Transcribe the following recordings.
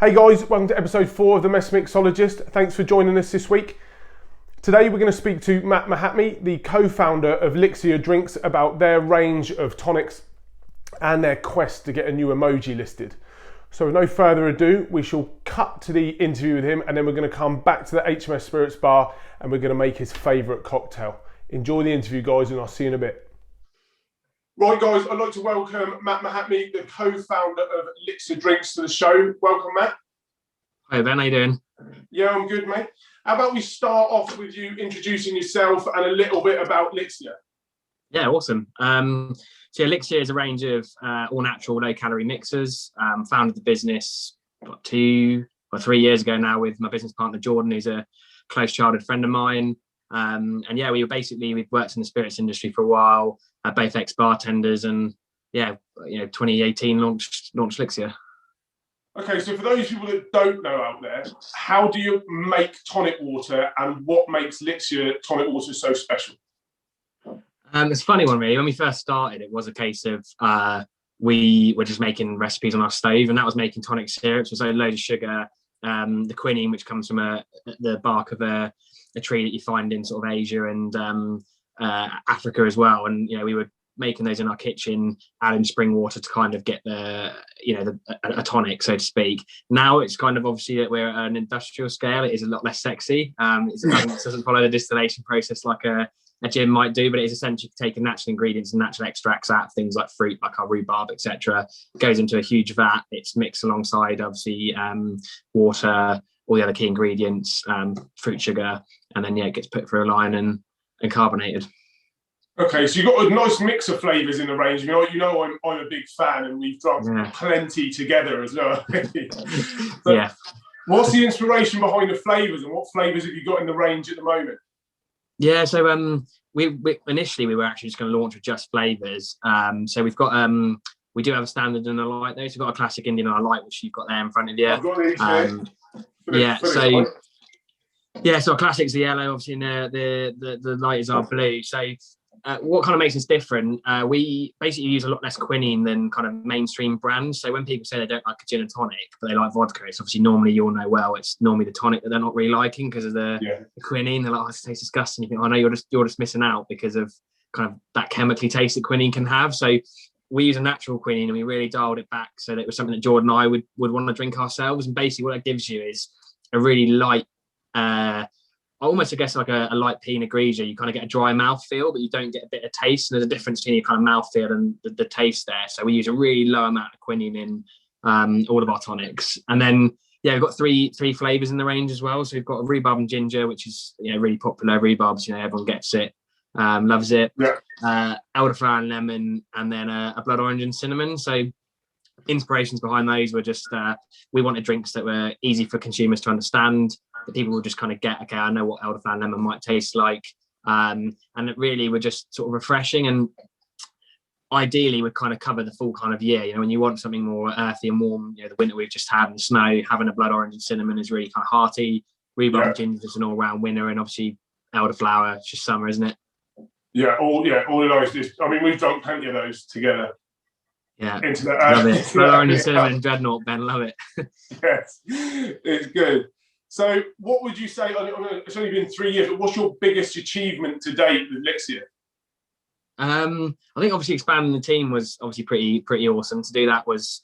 Hey guys, welcome to episode 4 of the Mixologist. Thanks for joining us this week. Today we're going to speak to Matt Mahatme, the co-founder of Lixir Drinks, about their range of tonics and their quest to get a new emoji listed. So with no further ado, we shall cut to the interview with him and then we're going to come back to the HMS Spirits bar and we're going to make his favourite cocktail. Enjoy the interview guys and I'll see you in a bit. Right guys, I'd like to welcome Matt Mahatme, the co-founder of Lixir Drinks, to the show. Welcome Matt. Hi Ben, how you doing? Yeah, I'm good mate. How about we start off with you introducing yourself and a little bit about Lixir? Yeah, awesome. So Lixir is a range of all natural, low calorie mixers. Founded the business about 2 or 3 years ago now with my business partner Jordan, who's a close childhood friend of mine. And yeah, we've worked in the spirits industry for a while, both ex-bartenders, and yeah, 2018 launched Lixir. Okay, so for those people that don't know out there, how do you make tonic water and what makes Lixir tonic water so special? It's a funny one really. When we first started, it was a case of we were just making recipes on our stove, and that was making tonic syrups, so loads of sugar, the quinine, which comes from the bark of a tree that you find in sort of Asia and Africa as well. And we were making those in our kitchen, adding spring water to kind of get a tonic, so to speak. Now it's kind of obviously that we're at an industrial scale. It is a lot less sexy. It doesn't follow the distillation process like a gin might do, but it is essentially taking natural ingredients and natural extracts out of things like fruit, like our rhubarb, etc. Goes into a huge vat. It's mixed alongside obviously water, all the other key ingredients, fruit sugar, and then it gets put through a line and carbonated. Okay, so you've got a nice mix of flavours in the range. I'm a big fan, and we've drunk plenty together as well. Yeah. What's the inspiration behind the flavours, and what flavours have you got in the range at the moment? Yeah, so we initially we were actually just going to launch with just flavours. So we've got we do have a standard and a light though. So we've got a classic Indian and a light, which you've got there in front of you. I've got these, so our classic's the yellow, obviously, and the light is our blue. So what kind of makes us different? We basically use a lot less quinine than kind of mainstream brands. So when people say they don't like a gin and tonic, but they like vodka, it's obviously normally, you'll know well, it's normally the tonic that they're not really liking because of the quinine. They're like, oh, it tastes disgusting. You think, oh no, you're just missing out because of kind of that chemically taste that quinine can have. So we use a natural quinine and we really dialed it back so that it was something that Jordan and I would want to drink ourselves. And basically what that gives you is a really light, almost, I guess, like a light Pinot Grigio. You kind of get a dry mouthfeel, but you don't get a bit of taste. And there's a difference between your kind of mouthfeel and the taste there. So we use a really low amount of quinine in all of our tonics. And then, we've got three flavours in the range as well. So we've got a rhubarb and ginger, which is really popular. Rhubarbs, everyone gets it, loves it. Yeah. Elderflower and lemon, and then a blood orange and cinnamon. So inspirations behind those were just we wanted drinks that were easy for consumers to understand, that people would just kind of get, okay, I know what elderflower and lemon might taste like, and it really were just sort of refreshing, and ideally would kind of cover the full kind of year. When you want something more earthy and warm, the winter we've just had and the snow, having a blood orange and cinnamon is really kind of hearty. Rhubarb and ginger is an all-round winner, and obviously elderflower, it's just summer, isn't it? All of those. I mean, we've drunk plenty of those together. Yeah, love it. Blood orange and cinnamon, dreadnought, Ben, love it. Yes, it's good. So what would you say, it's only been 3 years, but what's your biggest achievement to date with Lixir? I think obviously expanding the team was obviously pretty awesome. To do that was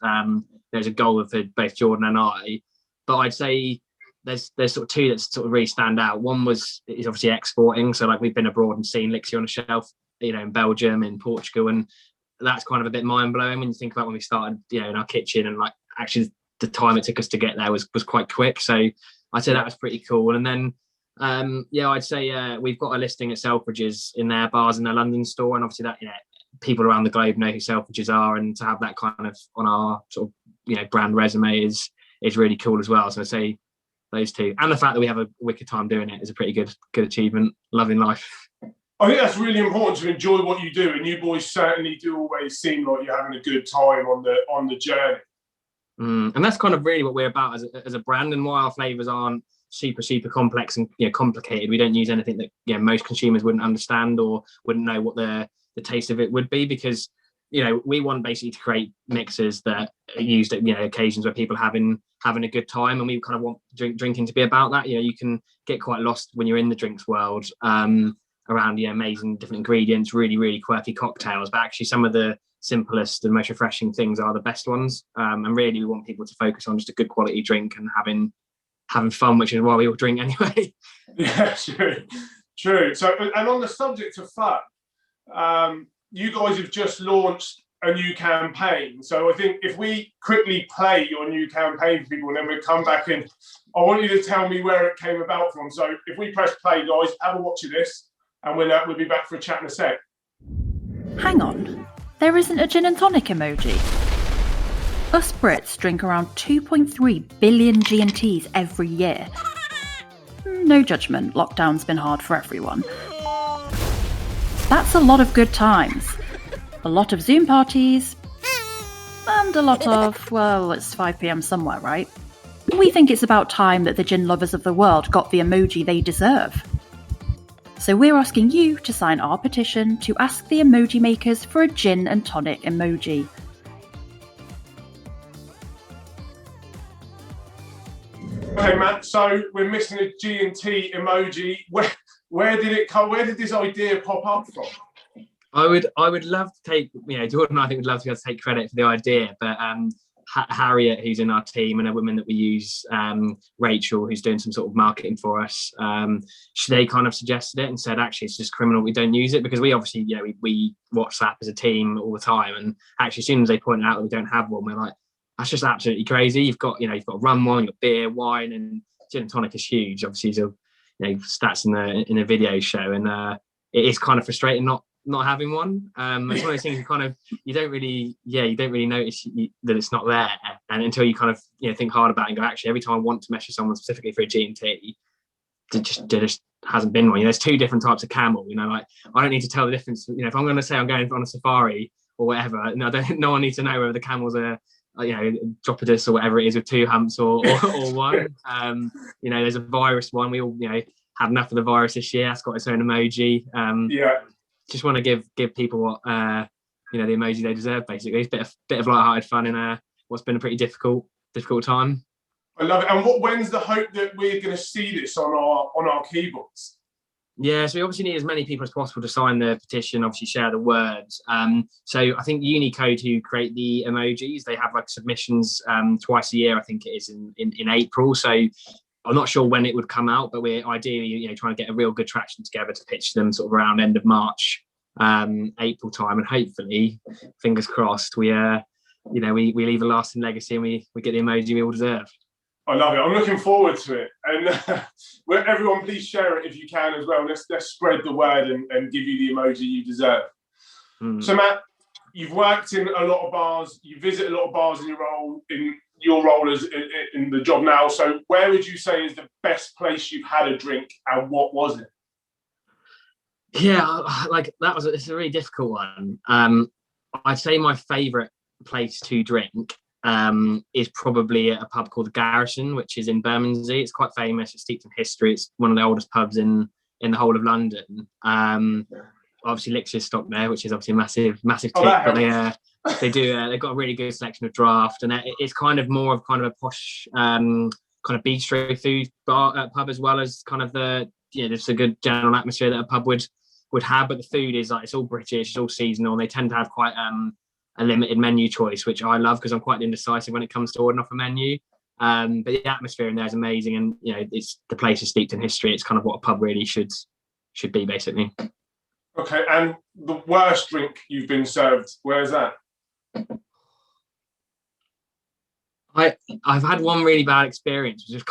there's a goal for both Jordan and I, but I'd say there's sort of two that sort of really stand out. One is obviously exporting. So like we've been abroad and seen Lixir on a shelf, in Belgium, in Portugal, and that's kind of a bit mind blowing when you think about when we started, in our kitchen, and like actually the time it took us to get there was quite quick. So I'd say that was pretty cool. And then I'd say we've got a listing at Selfridges in their bars in their London store, and obviously that people around the globe know who Selfridges are, and to have that kind of on our sort of brand resume is really cool as well. So I'd say those two, and the fact that we have a wicked time doing it is a pretty good achievement. Loving life. I think that's really important to enjoy what you do, and you boys certainly do always seem like you're having a good time on the journey. And that's kind of really what we're about as a brand, and why our flavours aren't super complex and complicated. We don't use anything that most consumers wouldn't understand or wouldn't know what the taste of it would be, because we want basically to create mixers that are used at occasions where people are having a good time, and we kind of want drinking to be about that. You can get quite lost when you're in the drinks world around amazing different ingredients, really really quirky cocktails, but actually some of the simplest and most refreshing things are the best ones. And really we want people to focus on just a good quality drink and having fun, which is why we all drink anyway. Yeah, true. So, and on the subject of fun, you guys have just launched a new campaign. So I think if we quickly play your new campaign for people, and then we'll come back in, I want you to tell me where it came about from. So if we press play, guys, have a watch of this, and we'll be back for a chat in a sec. Hang on, there isn't a gin and tonic emoji. Us Brits drink around 2.3 billion G&Ts every year. No judgment, lockdown's been hard for everyone. That's a lot of good times. A lot of Zoom parties. And a lot of, well, it's 5 p.m. somewhere, right? We think it's about time that the gin lovers of the world got the emoji they deserve. So we're asking you to sign our petition to ask the emoji makers for a gin and tonic emoji. Okay, Matt, so we're missing a G&T emoji. Where did it come? Where did this idea pop up from? I would love to take, Jordan and I think would love to be able to take credit for the idea, but Harriet, who's in our team, and a woman that we use, Rachel, who's doing some sort of marketing for us, they kind of suggested it and said, actually, it's just criminal we don't use it, because we obviously, we WhatsApp as a team all the time, and actually as soon as they pointed out that we don't have one, we're like, that's just absolutely crazy. You've got rum one, you've got beer, wine, and gin and tonic is huge. Obviously, so stats in the video show, and it is kind of frustrating not having one. It's one of those things you don't really notice that it's not there, and until you kind of think hard about it and go, actually, every time I want to message someone specifically for a G&T, there just hasn't been one. There's two different types of camel. I don't need to tell the difference. If I'm going to say I'm going on a safari or whatever, no one needs to know whether the camels are Dropodus or whatever it is with two humps or one. There's a virus one. We all had enough of the virus this year. That's got its own emoji. Just want to give people what the emoji they deserve. Basically, it's a bit of light-hearted fun in what's been a pretty difficult time. I love it. And when's the hope that we're going to see this on our keyboards? Yeah, so we obviously need as many people as possible to sign the petition, obviously share the words. So I think Unicode, who create the emojis, they have submissions twice a year, I think it is in April. So I'm not sure when it would come out, but we're ideally trying to get a real good traction together to pitch them sort of around end of March, April time, and hopefully, fingers crossed, we leave a lasting legacy and we get the emoji we all deserve. I love it. I'm looking forward to it. And everyone, please share it if you can as well. Let's spread the word and give you the emoji you deserve. So, Matt, you've worked in a lot of bars. You visit a lot of bars in your role as in the job now. So where would you say is the best place you've had a drink, and what was it? Yeah, it's a really difficult one. I'd say my favourite place to drink is probably a pub called the Garrison, which is in Bermondsey. It's quite famous. It's steeped in history. It's one of the oldest pubs in the whole of London. Obviously, Lixir stock there, which is obviously a massive tip. But they've got a really good selection of draft, and it's kind of more of a posh kind of bistro food pub, as well as kind of just a good general atmosphere that a pub would have. But the food is it's all British, it's all seasonal, and they tend to have quite a limited menu choice, which I love because I'm quite indecisive when it comes to ordering off a menu. But the atmosphere in there is amazing, and the place is steeped in history. It's kind of what a pub really should be, basically. Okay, and the worst drink you've been served, where's that? I've had one really bad experience, which is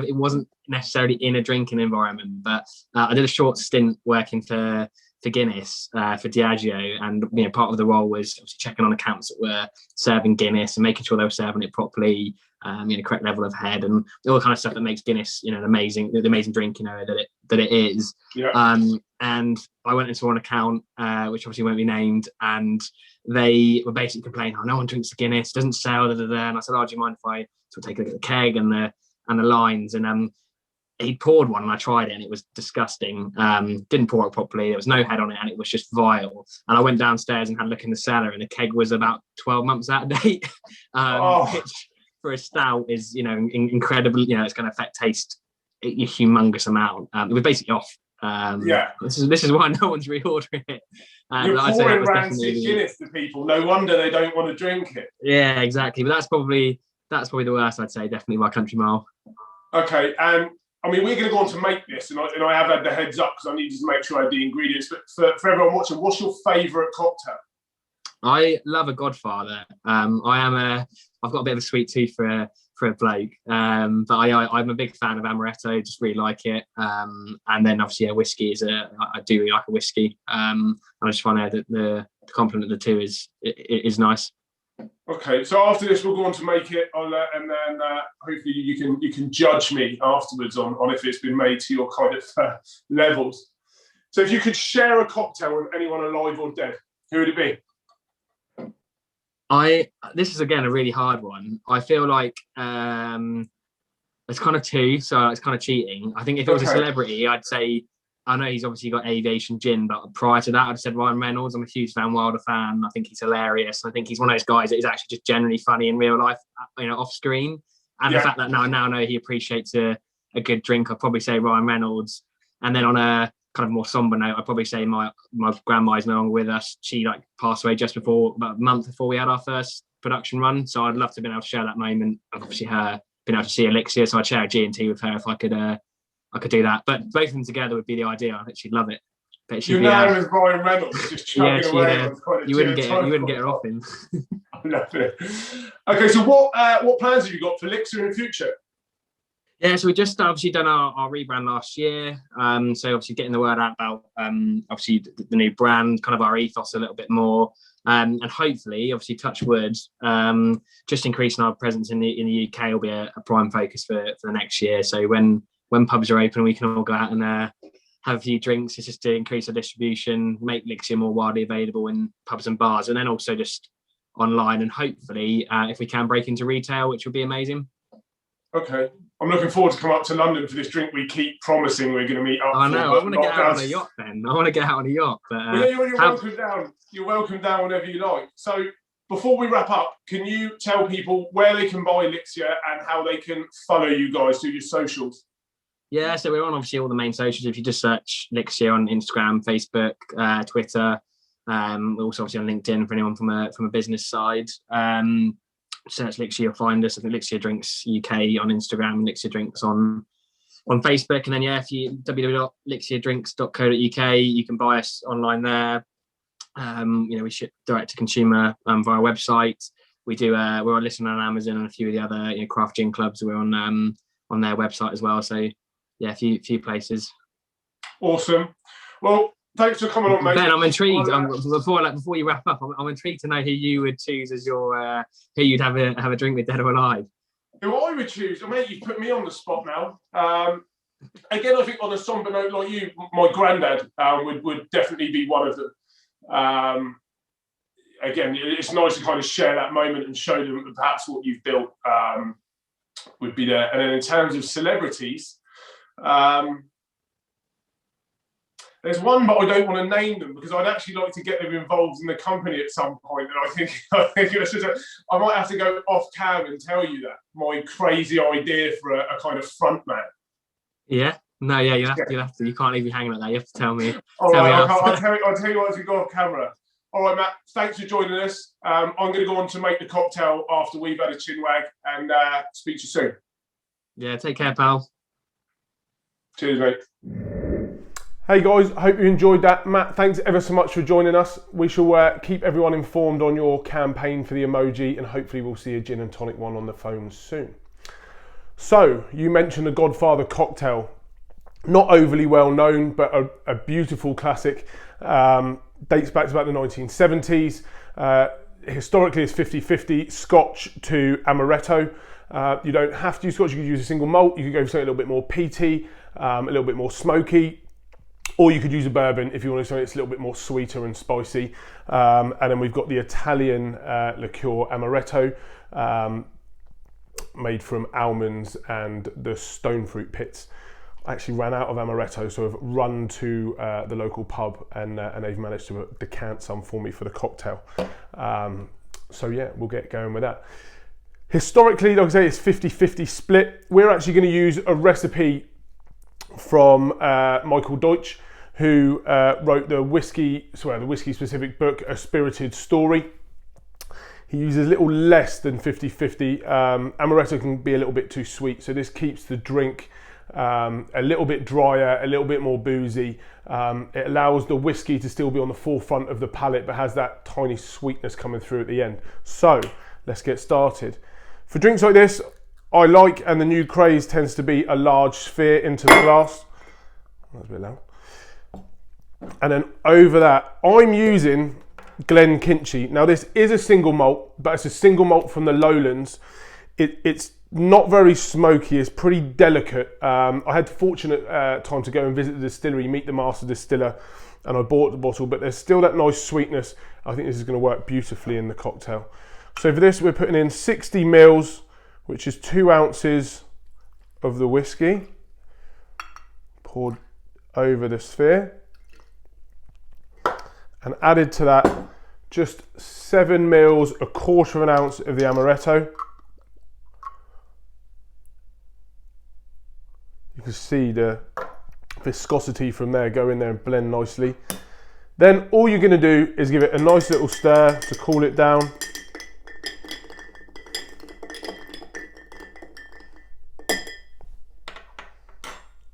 it wasn't necessarily in a drinking environment, but I did a short stint working for Guinness for Diageo, and part of the role was obviously checking on accounts that were serving Guinness and making sure they were serving it properly, correct level of head, and all the kind of stuff that makes Guinness the amazing drink that it is. Yeah. And I went into one account which obviously won't be named, and they were basically complaining, no one drinks the Guinness, doesn't sell, and I said, do you mind if I sort of take a look at the keg and the lines? And he poured one and I tried it and it was disgusting. Didn't pour it properly. There was no head on it and it was just vile. And I went downstairs and had a look in the cellar and the keg was about 12 months out of date, which for a stout is, incredible. It's going to affect taste a humongous amount. It was basically off. This is why no one's reordering it. You're pouring rancid Guinness to people. No wonder they don't want to drink it. Yeah, exactly. But that's probably the worst, I'd say. Definitely by country mile. Okay, and we're going to go on to make this, and I have had the heads up because I needed to make sure I had the ingredients. But for everyone watching, what's your favourite cocktail? I love a Godfather. I've got a bit of a sweet tooth for a bloke, but I'm a big fan of amaretto. Just really like it. And then obviously whiskey I do really like a whiskey. And I just find out that the complement of the two is nice. Okay, so after this, we'll go on to make it, and then hopefully you can judge me afterwards on if it's been made to your kind of levels. So if you could share a cocktail with anyone alive or dead, who would it be? This is again a really hard one. I feel like it's kind of two, so it's kind of cheating. I think if it was a celebrity, I'd say, I know he's obviously got aviation gin, but prior to that, I'd said Ryan Reynolds. I'm a huge Wilder fan. I think he's hilarious. I think he's one of those guys that is actually just generally funny in real life, off screen. And the fact that now I know he appreciates a good drink, I'd probably say Ryan Reynolds. And then on a kind of more somber note, I'd probably say my grandma is no longer with us. She passed away just about a month before we had our first production run. So I'd love to have been able to share that moment of obviously her being able to see Elixir. So I'd share a G&T with her if I could do that. But both of them together would be the ideal. I think she'd love it. But she'd with Ryan Reynolds just chugging away. You wouldn't get her off him. I love it. Okay, so what plans have you got for Lixir in the future? Yeah, so we just obviously done our rebrand last year. So obviously getting the word out about obviously the new brand, kind of our ethos a little bit more, and hopefully, obviously, touch wood, just increasing our presence in the UK will be a prime focus for the next year. So when pubs are open, we can all go out and have a few drinks. It's just to increase our distribution, make Lixir more widely available in pubs and bars, and then also just online. And hopefully, if we can break into retail, which would be amazing. Okay. I'm looking forward to come up to London for this drink we keep promising we're going to meet up for. I know. I want to get out on a yacht then. But you're welcome down. You're welcome down whenever you like. So before we wrap up, can you tell people where they can buy Lixir and how they can follow you guys through your socials? Yeah, so we're on obviously all the main socials. If you just search Lixir on Instagram, Facebook, Twitter, we're also obviously on LinkedIn for anyone from a business side. Search Lixir, you'll find us. I think Lixir Drinks UK on Instagram and Lixir Drinks on Facebook. And then if you www.lixirdrinks.co.uk, you can buy us online there. We ship direct to consumer via our website. We're listed on Amazon and a few of the other craft gin clubs. We're on their website as well. So yeah, a few places. Awesome. Well, thanks for coming on, mate. Ben, I'm intrigued. Before you wrap up, I'm intrigued to know who you would choose as your who you'd have a drink with, dead or alive. Who I would choose? Mate, you've put me on the spot now. Again, I think on a somber note like you, my granddad would definitely be one of them. Again, it's nice to kind of share that moment and show them that perhaps what you've built would be there. And then in terms of celebrities, there's one, but I don't want to name them because I'd actually like to get them involved in the company at some point. And I think it's just I might have to go off cam and tell you that my crazy idea for a kind of front man. Yeah. No, yeah, you'll have to. You can't leave me hanging like that. You have to tell me. All right, I'll tell you what as we go off camera. All right, Matt, thanks for joining us. I'm going to go on to make the cocktail after we've had a chin wag and speak to you soon. Yeah, take care, pal. Cheers, mate. Hey guys, I hope you enjoyed that. Matt, thanks ever so much for joining us. We shall keep everyone informed on your campaign for the emoji and hopefully we'll see a gin and tonic one on the phone soon. So, you mentioned the Godfather cocktail. Not overly well known, but a beautiful classic. Dates back to about the 1970s. Historically, it's 50-50 Scotch to Amaretto. You don't have to use Scotch, you could use a single malt. You could go for something a little bit more peaty, a little bit more smoky. Or you could use a bourbon if you want something that's a little bit more sweeter and spicy. And then we've got the Italian liqueur Amaretto, made from almonds and the stone fruit pits. I actually ran out of amaretto, so I've run to the local pub and they've managed to decant some for me for the cocktail. So yeah, we'll get going with that. Historically, like I say, it's 50-50 split. We're actually going to use a recipe from Michael Deutsch, who wrote the whiskey specific book, A Spirited Story. He uses a little less than 50-50. Amaretto can be a little bit too sweet, so this keeps the drink a little bit drier, a little bit more boozy. It allows the whiskey to still be on the forefront of the palate, but has that tiny sweetness coming through at the end. So let's get started. For drinks like this, I like, and the new craze tends to be a large sphere into the glass. That's a bit loud. And then over that, I'm using Glen Kinchy. Now this is a single malt, but it's a single malt from the lowlands. It's not very smoky, it's pretty delicate. I had the fortunate time to go and visit the distillery, meet the master distiller, and I bought the bottle, but there's still that nice sweetness. I think this is going to work beautifully in the cocktail. So for this, we're putting in 60 mils, which is 2 ounces of the whiskey, poured over the sphere, and added to that just 7 mils, a quarter of an ounce of the amaretto. You can see the viscosity from there go in there and blend nicely. Then all you're going to do is give it a nice little stir to cool it down.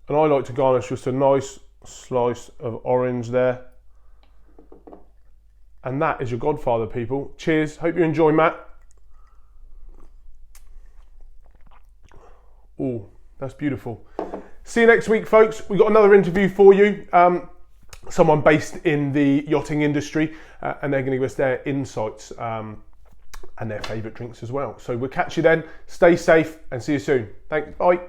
And I like to garnish just a nice slice of orange there. And that is your Godfather, people. Cheers. Hope you enjoy, Matt. Oh, that's beautiful. See you next week, folks. We've got another interview for you. Someone based in the yachting industry, and they're going to give us their insights and their favourite drinks as well. So we'll catch you then. Stay safe and see you soon. Thanks. Bye.